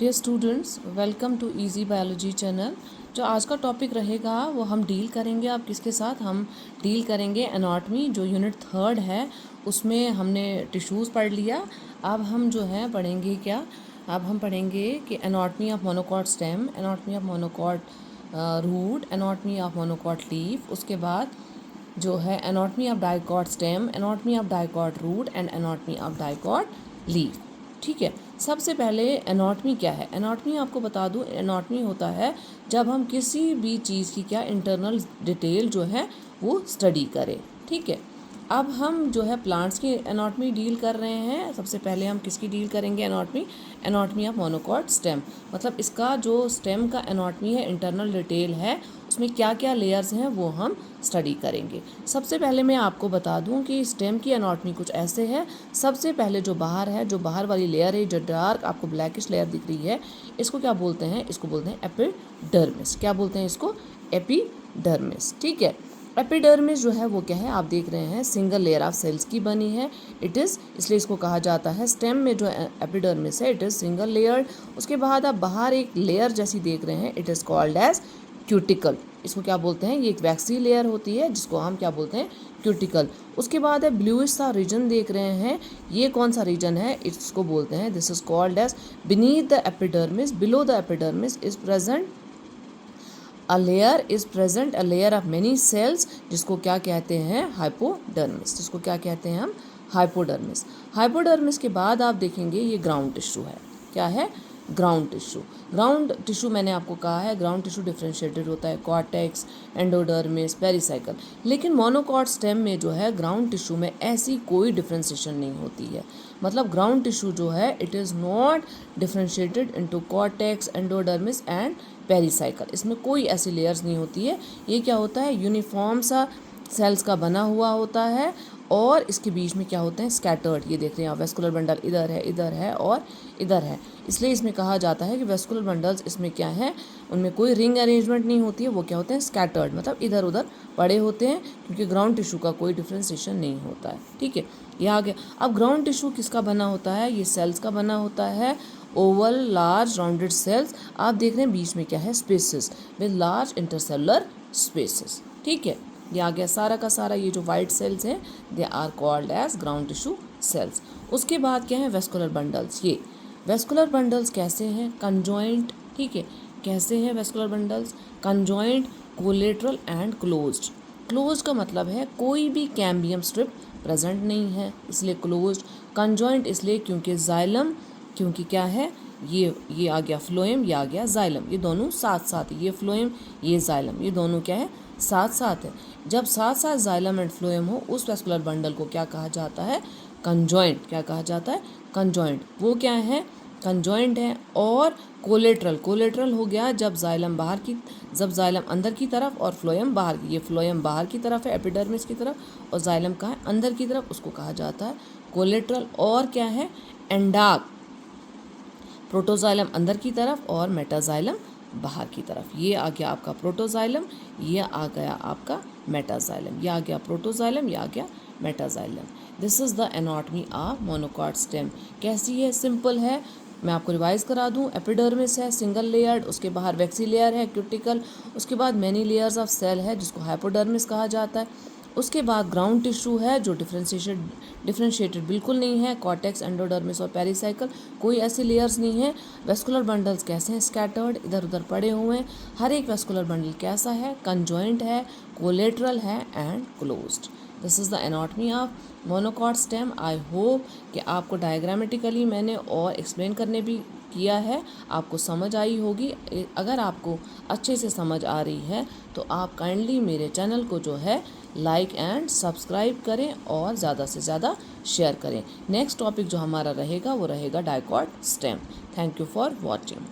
Dear students, welcome to easy biology channel. जो आज का टॉपिक रहेगा वो हम डील करेंगे। आप किसके साथ हम डील करेंगे? एनाटॉमी, जो यूनिट 3 है उसमें हमने टिश्यूज़ पढ़ लिया। अब हम जो है पढ़ेंगे क्या? अब हम पढ़ेंगे कि anatomy of monocot stem, anatomy of monocot root, anatomy of monocot leaf, उसके बाद जो है anatomy of dicot stem, anatomy of dicot root and anatomy of dicot leaf. ठीक है, सबसे पहले एनाटॉमी क्या है? एनाटॉमी आपको बता दूं, एनाटॉमी होता है जब हम किसी भी चीज़ की क्या इंटरनल डिटेल जो है वो स्टडी करें। ठीक है, अब हम जो है प्लांट्स की एनाटॉमी डील कर रहे हैं। सबसे पहले हम किसकी डील करेंगे? Anatomy, anatomy of monocot stem, मतलब इसका जो स्टेम का एनाटॉमी है, इंटरनल डिटेल है, उसमें क्या क्या लेयर्स हैं वो हम स्टडी करेंगे। सबसे पहले मैं आपको बता दूं कि स्टेम की एनाटॉमी कुछ ऐसे है। सबसे पहले जो बाहर है, जो बाहर वाली लेयर है, जो डार्क आपको ब्लैकिश लेयर दिख रही है, इसको क्या बोलते हैं? इसको बोलते हैं एपिडर्मिस। क्या बोलते हैं इसको? एपिडर्मिस। ठीक है, एपिडर्मिस जो है वो क्या है? आप देख रहे हैं सिंगल लेयर ऑफ सेल्स की बनी है। इट इज़, इसलिए इसको कहा जाता है स्टेम में जो एपिडर्मिस है, इट इज़ सिंगल लेयर। उसके बाद आप बाहर एक लेयर जैसी देख रहे हैं, it is called as cuticle. इसको क्या बोलते हैं? ये एक वैक्सी लेयर होती है जिसको हम क्या बोलते हैं? क्यूटिकल। उसके बाद है ब्लूइश सा रीजन देख रहे हैं, ये कौन सा रीजन है? इसको बोलते हैं, this is called as beneath the epidermis, below the epidermis is present a layer of many cells, जिसको क्या कहते हैं? हाइपोडर्मिस। जिसको क्या कहते हैं हम? हाइपोडर्मिस। हाइपोडर्मिस के बाद आप देखेंगे ये ग्राउंड टिश्यू है। क्या है? Ground tissue. ग्राउंड टिश्यू मैंने आपको कहा है, ग्राउंड टिश्यू डिफरेंशिएटेड होता है, कॉर्टेक्स, एंडोडर्मिस, पेरिसाइकल। लेकिन मोनोकॉट स्टेम में जो है ग्राउंड टिश्यू में ऐसी कोई डिफरेंशिएशन नहीं होती है। मतलब ग्राउंड टिश्यू जो है it is not differentiated into cortex, endodermis and pericycle. इसमें कोई ऐसी लेयर्स नहीं होती है। ये क्या होता है? यूनिफॉर्म सा सेल्स का बना हुआ होता है और इसके बीच में क्या होते हैं? स्कैटर्ड। ये देख रहे हैं आप, वेस्कुलर बंडल इधर है और इधर है। इसलिए इसमें कहा जाता है कि वेस्कुलर बंडल्स इसमें क्या है? उनमें कोई रिंग अरेंजमेंट नहीं होती है, वो क्या होते हैं? स्कैटर्ड, मतलब इधर उधर पड़े होते हैं, क्योंकि ग्राउंड टिश्यू का कोई डिफ्रेंसिएशन नहीं होता है। ठीक है, ये आ गया। अब ग्राउंड टिश्यू किसका बना होता है? ये सेल्स का बना होता है, ओवल लार्ज राउंडेड सेल्स। आप देख रहे हैं बीच में क्या है? Spaces with large intercellular spaces. ठीक है, ये आ गया सारा का सारा। ये जो वाइट सेल्स हैं they are called as ground tissue cells. उसके बाद क्या है? Vascular bundles. ये वेस्कुलर बंडल्स कैसे हैं? कंजॉइंट। ठीक है, कैसे हैं vascular bundles? Conjoint, collateral and closed. Closed का मतलब है कोई भी कैम्बियम स्ट्रिप प्रेजेंट नहीं है, इसलिए क्लोज्ड। कंजॉइंट इसलिए क्योंकि जाइलम, क्योंकि क्या है? ये आ गया फ्लोएम, ये आ गया जाइलम, ये दोनों साथ साथ, ये फ्लोएम ये जाइलम, ये दोनों क्या है? साथ साथ है। जब साथ साथ जाइलम एंड फ्लोएम हो उस वेस्कुलर बंडल को क्या कहा जाता है? कंजॉइंट। क्या कहा जाता है? कंजॉइंट। वो क्या है? कंजॉइंट है। और कोलेट्रल, कोलेट्रल हो गया जब जाइलम बाहर की, जब जाइलम अंदर की तरफ और फ्लोएम बाहर की। ये फ्लोएम बाहर की तरफ है एपिडर्मिस की तरफ, और जाइलम कहाँ है? अंदर की तरफ, उसको कहा जाता है कोलेट्रल। और क्या है? एंडाक, प्रोटोजाइलम अंदर की तरफ और मेटाजाइलम बाहर की तरफ। ये आ गया आपका प्रोटोजाइलम, ये आ गया आपका मेटाजाइलम। ये आ गया प्रोटोजाइलम, ये आ गया metaxylem. This is the anatomy of monocot stem. कैसी है? सिंपल है। मैं आपको रिवाइज करा दूं। एपिडर्मिस है सिंगल लेयर्ड, उसके बाहर वैक्सी लेयर है क्यूटिकल, उसके बाद मैनी लेयर्स ऑफ सेल है जिसको हाइपोडर्मिस कहा जाता है। उसके बाद ग्राउंड टिश्यू है जो डिफरेंशिएटेड बिल्कुल नहीं है, कॉर्टेक्स, एंडोडर्मिस और पेरिसाइकल, कोई ऐसी लेयर्स नहीं है। वेस्कुलर बंडल्स कैसे हैं? स्कैटर्ड, इधर उधर पड़े हुए हैं। हर एक वेस्कुलर बंडल कैसा है? कंजॉइंट है, कोलेटरल है and closed. This is the anatomy of monocot stem. I hope कि आपको डायग्रामेटिकली मैंने और एक्सप्लेन करने भी किया है, आपको समझ आई होगी। अगर आपको अच्छे से समझ आ रही है तो आप काइंडली मेरे चैनल को जो है लाइक एंड सब्सक्राइब करें और ज़्यादा से ज़्यादा शेयर करें। नेक्स्ट टॉपिक जो हमारा रहेगा वो रहेगा dicot stem. Thank you for watching.